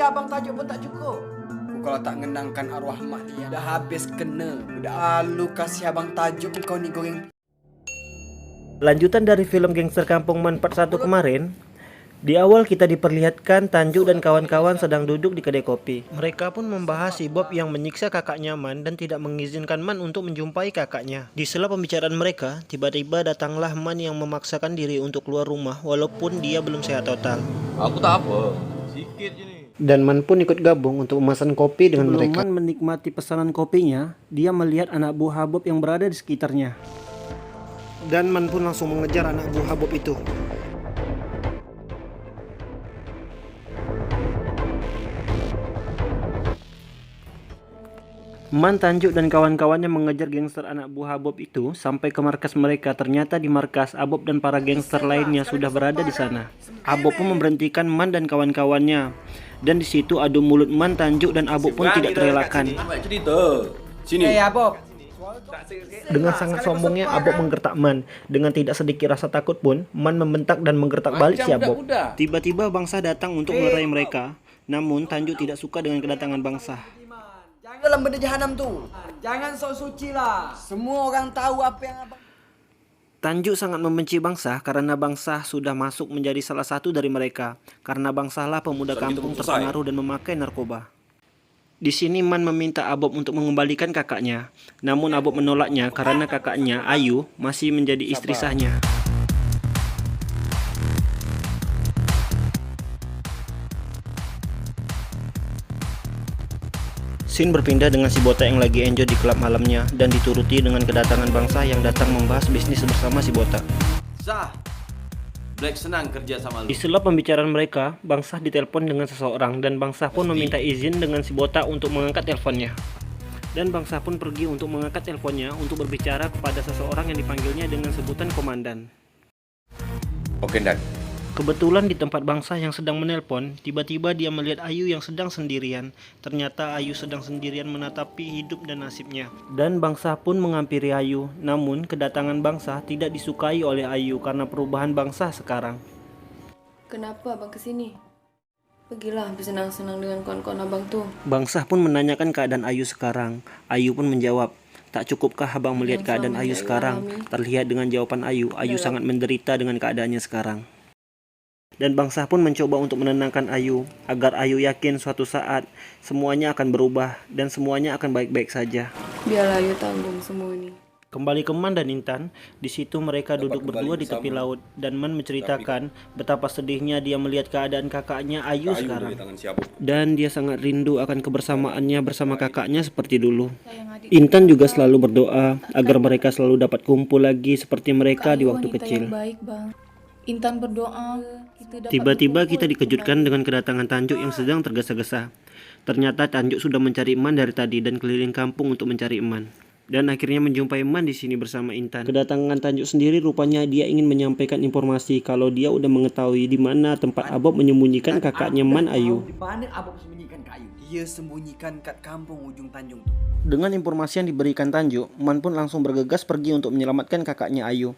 abang Tajuk pun tak cukup. Kalau tak ngenangkan arwah mak dia, dah habis kena. Udah lu kasih abang Tajuk kau ni goreng. Lanjutan dari film Gangster Kampung Man Part 1 kemarin, di awal kita diperlihatkan Tanjuk dan kawan-kawan sedang duduk di kedai kopi. Mereka pun membahas si Bob yang menyiksa kakaknya Man dan tidak mengizinkan Man untuk menjumpai kakaknya. Di sela pembicaraan mereka, tiba-tiba datanglah Man yang memaksakan diri untuk keluar rumah walaupun dia belum sehat total. Aku tak apa, sikit je ni. Dan Man pun ikut gabung untuk memesan kopi dengan mereka. Man menikmati pesanan kopinya, dia melihat anak buah Bob yang berada di sekitarnya. Dan Man pun langsung mengejar anak buah Bob itu. Man, Tanjuk dan kawan-kawannya mengejar gangster anak buah Bob itu sampai ke markas mereka. Ternyata di markas, Abob dan para gangster lainnya sudah berada di sana. Abob pun memberhentikan Man dan kawan-kawannya. Dan di situ adu mulut Man, Tanjuk dan Abob pun tidak terelakkan. Sini. Abob. Dengan sangat sombongnya, Abob menggertak Man. Dengan tidak sedikit rasa takut pun, Man membentak dan menggertak balik si Abob. Tiba-tiba bangsa datang untuk melerai mereka. Namun Tanjuk tidak suka dengan kedatangan bangsa. Dalam benda jahanam tu. Jangan sok suci lah. Semua orang tahu apa yang abang. Tanjuk sangat membenci bangsa karena bangsa sudah masuk menjadi salah satu dari mereka. Karena bangsalah pemuda kampung terpengaruh dan memakai narkoba. Di sini Man meminta Abob untuk mengembalikan kakaknya. Namun Abob menolaknya karena kakaknya, Ayu, masih menjadi istri sahnya. Scene berpindah dengan si Botak yang lagi enjoy di klub malamnya dan dituruti dengan kedatangan bangsa yang datang membahas bisnis bersama si Botak. Sah. Black senang kerja sama lu. Di sela pembicaraan mereka, bangsa ditelepon dengan seseorang dan bangsa pun meminta izin dengan si Botak untuk mengangkat teleponnya. Dan bangsa pun pergi untuk mengangkat teleponnya untuk berbicara kepada seseorang yang dipanggilnya dengan sebutan komandan. Oke, Dan. Kebetulan di tempat bangsa yang sedang menelpon, tiba-tiba dia melihat Ayu yang sedang sendirian. Ternyata Ayu sedang sendirian menatapi hidup dan nasibnya. Dan bangsa pun menghampiri Ayu. Namun kedatangan bangsa tidak disukai oleh Ayu karena perubahan bangsa sekarang. Kenapa abang kesini? Pergilah bersenang-senang dengan kawan-kawan abang tuh. Bangsa pun menanyakan keadaan Ayu sekarang. Ayu pun menjawab, "Tak cukupkah abang melihat keadaan Ayu sekarang?" Terlihat dengan jawaban Ayu, Ayu sangat menderita dengan keadaannya sekarang. Dan bangsa pun mencoba untuk menenangkan Ayu, agar Ayu yakin suatu saat semuanya akan berubah dan semuanya akan baik-baik saja. Biarlah Ayu tanggung semua ini. Kembali ke Man dan Intan, di situ mereka duduk berdua di tepi laut dan Man menceritakan betapa sedihnya dia melihat keadaan kakaknya Ayu sekarang. Dan dia sangat rindu akan kebersamaannya bersama kakaknya seperti dulu. Intan juga selalu berdoa agar mereka selalu dapat kumpul lagi seperti mereka di waktu kecil. Baik, Bang. Intan berdoa. Tiba-tiba kita dikejutkan dengan kedatangan Tanjuk yang sedang tergesa-gesa. Ternyata Tanjuk sudah mencari Eman dari tadi dan keliling kampung untuk mencari Eman. Dan akhirnya menjumpai Eman di sini bersama Intan. Kedatangan Tanjuk sendiri rupanya dia ingin menyampaikan informasi kalau dia udah mengetahui di mana tempat Abob menyembunyikan kakaknya Man, Ayu. Di mana Abob sembunyikan Kak Ayu? Dia sembunyikan kat kampung ujung Tanjung tu. Dengan informasi yang diberikan Tanjuk, Man pun langsung bergegas pergi untuk menyelamatkan kakaknya Ayu.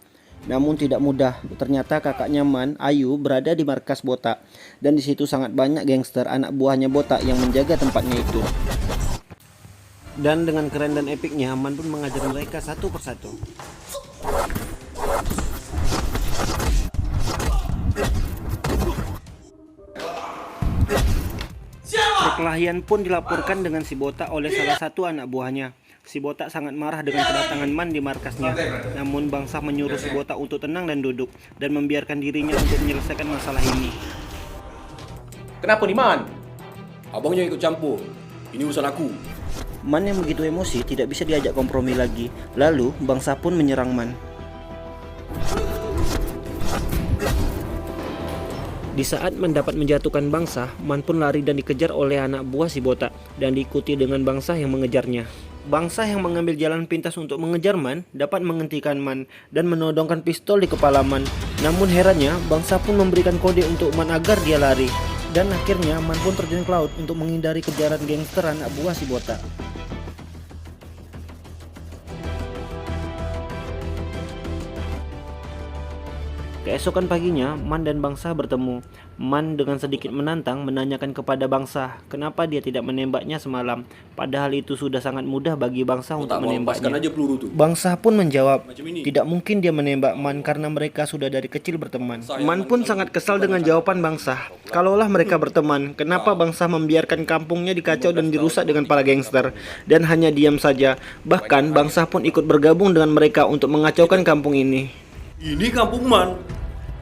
Namun tidak mudah, ternyata kakaknya Man, Ayu, berada di markas Botak. Dan di situ sangat banyak gangster anak buahnya Botak yang menjaga tempatnya itu. Dan dengan keren dan epiknya, Man pun mengajar mereka satu persatu. Perkelahian pun dilaporkan dengan si Botak oleh salah satu anak buahnya. Si Botak sangat marah dengan kedatangan Man di markasnya. Namun bangsa menyuruh si Botak untuk tenang dan duduk dan membiarkan dirinya untuk menyelesaikan masalah ini. Kenapa nih, Man? Abangnya ikut campur. Ini urusan aku. Man yang begitu emosi tidak bisa diajak kompromi lagi. Lalu bangsa pun menyerang Man. Di saat Man dapat menjatuhkan bangsa, Man pun lari dan dikejar oleh anak buah si Botak dan diikuti dengan bangsa yang mengejarnya. Bangsa yang mengambil jalan pintas untuk mengejar Man dapat menghentikan Man dan menodongkan pistol di kepala Man. Namun herannya, bangsa pun memberikan kode untuk Man agar dia lari. Dan akhirnya Man pun terjun ke laut untuk menghindari kejaran gangster anak buah si Botak. Keesokan paginya, Man dan Bangsa bertemu. Man dengan sedikit menantang menanyakan kepada Bangsa kenapa dia tidak menembaknya semalam, padahal itu sudah sangat mudah bagi Bangsa Kau untuk tak mau lepaskan menembaknya. aja peluru tuh. Bangsa pun menjawab, Macam ini. tidak mungkin dia menembak Man karena mereka sudah dari kecil berteman. Man pun sangat kesal dengan jawaban Bangsa. Kalaulah mereka berteman, kenapa Bangsa membiarkan kampungnya dikacau dan dirusak dengan para gangster dan hanya diam saja. Bahkan Bangsa pun ikut bergabung dengan mereka untuk mengacaukan kampung ini. Ini kampung Man.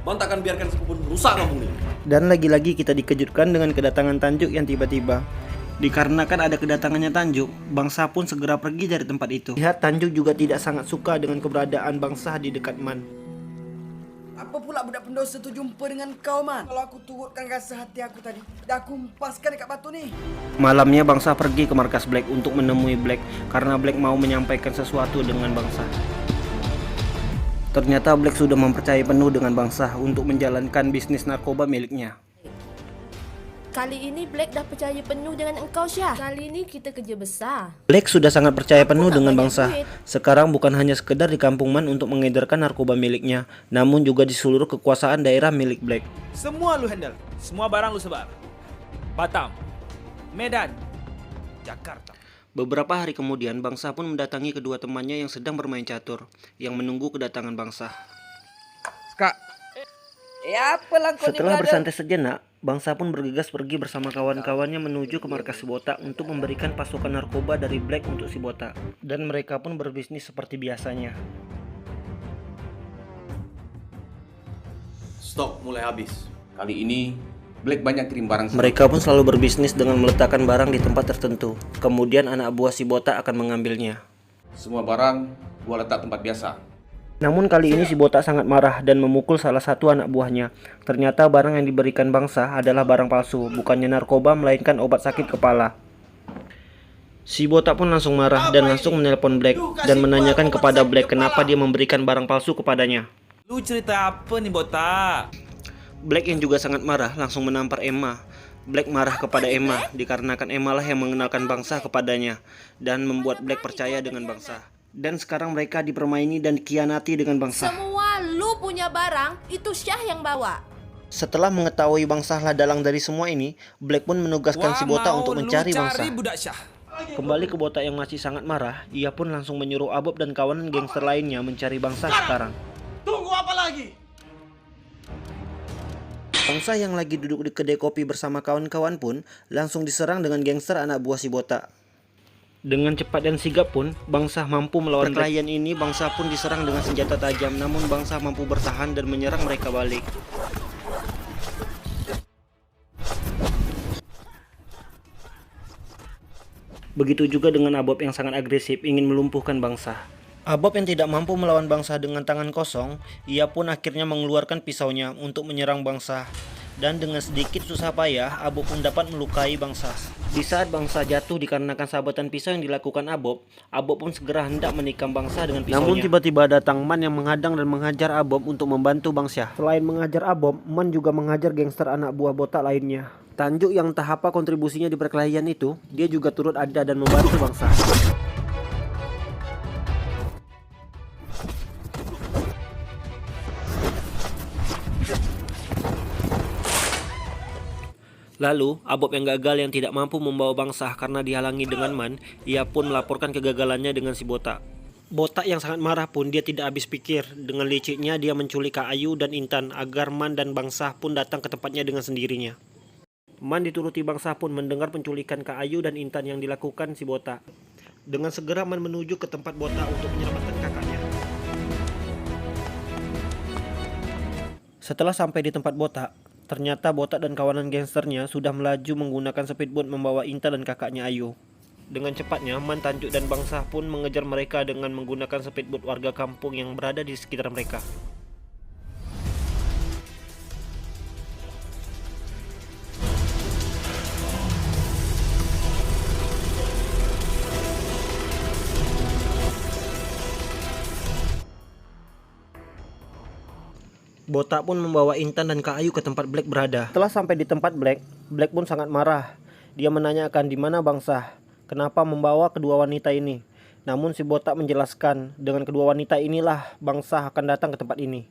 Man takkan biarkan sekepun rusak kampung ini. Dan lagi-lagi kita dikejutkan dengan kedatangan Tanjuk yang tiba-tiba. Dikarenakan ada kedatangannya Tanjuk, Bangsa pun segera pergi dari tempat itu. Lihat Tanjuk juga tidak sangat suka dengan keberadaan Bangsa di dekat Man. Apa pula budak pendosa tu jumpa dengan kau, Man? Kalau aku turutkan rasa hati aku tadi, dah aku empaskan dekat batu ni. Malamnya Bangsa pergi ke markas Black untuk menemui Black karena Black mau menyampaikan sesuatu dengan Bangsa. Ternyata Black sudah mempercayai penuh dengan Bangsa untuk menjalankan bisnis narkoba miliknya. Kali ini Black dah percaya penuh dengan engkau, Syah. Kali ini kita kerja besar. Black sudah sangat percaya penuh tak dengan banyak Bangsa. duit. Sekarang bukan hanya sekedar di kampung Man untuk mengedarkan narkoba miliknya, namun juga di seluruh kekuasaan daerah milik Black. Semua lu handle. Semua barang lu sebar. Batam, Medan, Jakarta. Beberapa hari kemudian, Bangsa pun mendatangi kedua temannya yang sedang bermain catur, yang menunggu kedatangan Bangsa. Kak. Apalah kau ni, Setelah brother? bersantai sejenak, Bangsa pun bergegas pergi bersama kawan-kawannya menuju ke markas si Botak untuk memberikan pasokan narkoba dari Black untuk si Botak. Dan mereka pun berbisnis seperti biasanya. Stok mulai habis. Kali ini Black banyak kirim barang. Mereka pun selalu berbisnis dengan meletakkan barang di tempat tertentu. Kemudian anak buah si Botak akan mengambilnya. Semua barang gua letak tempat biasa. Namun kali ini si Botak sangat marah dan memukul salah satu anak buahnya. Ternyata barang yang diberikan Bangsa adalah barang palsu, bukannya narkoba melainkan obat sakit kepala. Si Botak pun langsung marah dan langsung menelpon Black dan menanyakan kepada Black kenapa dia memberikan barang palsu kepadanya. Lu cerita apa nih, botak? Black yang juga sangat marah langsung menampar Emma. Black marah kepada Emma dikarenakan Emma lah yang mengenalkan Bangsa kepadanya dan membuat Black percaya dengan Bangsa. Dan sekarang mereka dipermaini dan dikhianati dengan Bangsa. Semua lu punya barang, itu Syah yang bawa. Setelah mengetahui Bangsa lah dalang dari semua ini, Black pun menugaskan si Botak untuk mencari Bangsa. budak Syah. Kembali ke Botak yang masih sangat marah, ia pun langsung menyuruh Abob dan kawanan gangster lainnya mencari Bangsa sekarang. Tunggu apa lagi? Bangsa yang lagi duduk di kedai kopi bersama kawan-kawan pun langsung diserang dengan gangster anak buah si Botak. Dengan cepat dan sigap pun, Bangsa mampu melawan perkelahian ini. Bangsa pun diserang dengan senjata tajam, namun Bangsa mampu bertahan dan menyerang mereka balik. Begitu juga dengan Abob yang sangat agresif ingin melumpuhkan Bangsa. Abob yang tidak mampu melawan Bangsa dengan tangan kosong, ia pun akhirnya mengeluarkan pisaunya untuk menyerang Bangsa. Dan dengan sedikit susah payah, Abob pun dapat melukai Bangsa. Di saat Bangsa jatuh dikarenakan sabetan pisau yang dilakukan Abob pun segera hendak menikam Bangsa dengan pisaunya. Namun tiba-tiba datang Man yang menghadang dan menghajar Abob untuk membantu Bangsa. Selain mengajar Abob, Man juga mengajar gangster anak buah Botak lainnya. Tanjuk yang tak apa kontribusinya di perkelahian itu, dia juga turut ada dan membantu Bangsa. Lalu, Abob yang gagal yang tidak mampu membawa Bangsa karena dihalangi dengan Man, ia pun melaporkan kegagalannya dengan si Botak. Botak yang sangat marah pun dia tidak habis pikir. Dengan liciknya dia menculik Kak Ayu dan Intan agar Man dan Bangsa pun datang ke tempatnya dengan sendirinya. Man dituruti Bangsa pun mendengar penculikan Kak Ayu dan Intan yang dilakukan si Botak. Dengan segera Man menuju ke tempat Botak untuk menyelamatkan kakaknya. Setelah sampai di tempat Botak, ternyata Botak dan kawanan gangsternya sudah melaju menggunakan speedboat membawa Intan dan kakaknya Ayu. Dengan cepatnya, Man, Tanjuk dan Bangsa pun mengejar mereka dengan menggunakan speedboat warga kampung yang berada di sekitar mereka. Botak pun membawa Intan dan Kak Ayu ke tempat Black berada. Setelah sampai di tempat Black pun sangat marah. Dia menanyakan di mana Bangsa, kenapa membawa kedua wanita ini. Namun si Botak menjelaskan, dengan kedua wanita inilah Bangsa akan datang ke tempat ini.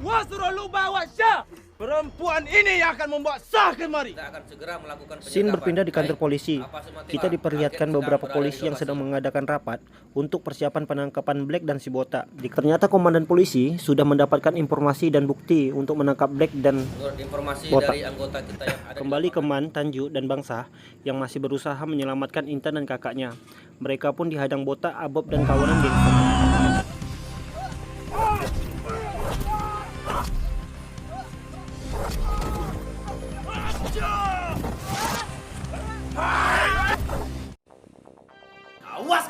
Gua suruh lu bawa Syah. Perempuan ini yang akan membawa Syah kemari. Kita akan segera melakukan Scene berpindah di kantor Baik. polisi. Apa semua Kita tiba? diperlihatkan Target beberapa sedang berada polisi di yang sedang lokasi. mengadakan rapat untuk persiapan penangkapan Black dan si Botak. Ternyata komandan polisi sudah mendapatkan informasi dan bukti untuk menangkap Black dan Menurut informasi Botak. dari anggota kita yang ada kembali di ke Man, Tanju, dan Bangsa yang masih berusaha menyelamatkan Intan dan kakaknya. Mereka pun dihadang Botak, Abob, dan kawanan gangster.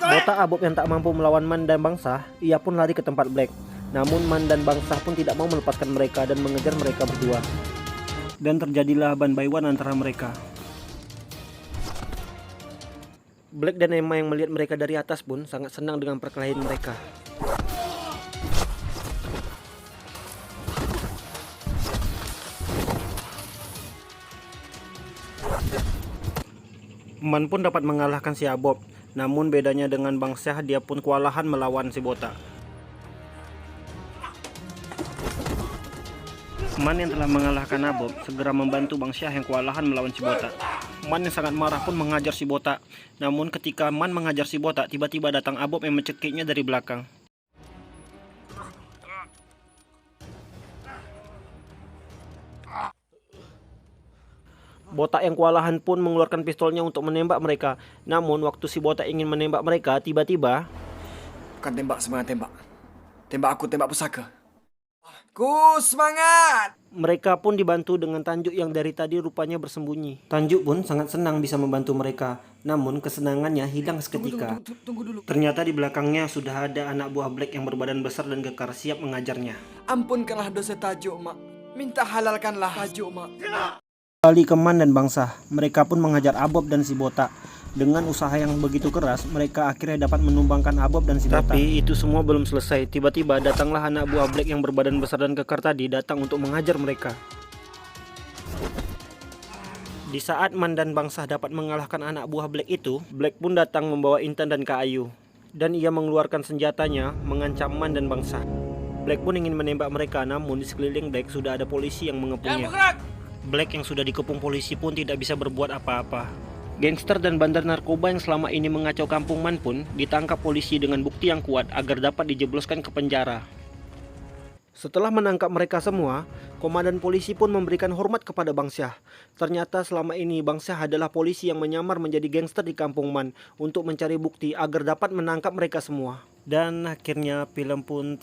Botak, Abob yang tak mampu melawan Man dan Bangsa, ia pun lari ke tempat Black. Namun Man dan Bangsa pun tidak mau melepaskan mereka dan mengejar mereka berdua. Dan terjadilah ban by one antara mereka. Black dan Emma yang melihat mereka dari atas pun sangat senang dengan perkelahian mereka. Man pun dapat mengalahkan si Abob. Namun bedanya dengan Bang Syah, dia pun kewalahan melawan si Botak. Man yang telah mengalahkan Abob segera membantu Bang Syah yang kewalahan melawan si Botak. Man yang sangat marah pun mengajar si Botak. Namun ketika Man mengajar si Botak, tiba-tiba datang Abob yang mencekiknya dari belakang. Botak yang kewalahan pun mengeluarkan pistolnya untuk menembak mereka. Namun waktu si Botak ingin menembak mereka, tiba-tiba Bukan tembak semangat tembak. Tembak aku, tembak pusaka. Aku semangat! mereka pun dibantu dengan Tanjuk yang dari tadi rupanya bersembunyi. Tanjuk pun sangat senang bisa membantu mereka. Namun kesenangannya hilang seketika. Tunggu dulu. Ternyata di belakangnya sudah ada anak buah Black yang berbadan besar dan kekar siap mengajarnya. Ampunkanlah dosa Tajuk, Mak. Minta halalkanlah Tajuk, Mak. Kembali ke Man dan Bangsa, mereka pun mengajar Abob dan si Botak. Dengan usaha yang begitu keras, mereka akhirnya dapat menumbangkan Abob dan si Botak. Tapi itu semua belum selesai. Tiba-tiba datanglah anak buah Black yang berbadan besar dan kekar tadi datang untuk mengajar mereka. Di saat Man dan Bangsa dapat mengalahkan anak buah Black itu, Black pun datang membawa Intan dan Kak Ayu. Dan ia mengeluarkan senjatanya, mengancam Man dan Bangsa. Black pun ingin menembak mereka, namun di sekeliling Black sudah ada polisi yang mengepungnya. Black yang sudah dikepung polisi pun tidak bisa berbuat apa-apa. Gangster dan bandar narkoba yang selama ini mengacau kampung Man pun ditangkap polisi dengan bukti yang kuat agar dapat dijebloskan ke penjara. Setelah menangkap mereka semua, komandan polisi pun memberikan hormat kepada Bang Syah. Ternyata selama ini Bang Syah adalah polisi yang menyamar menjadi gangster di kampung Man untuk mencari bukti agar dapat menangkap mereka semua. Dan akhirnya film pun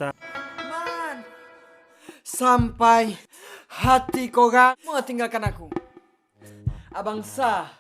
Man, sampai hati korang mau tinggalkan aku. Abang Syah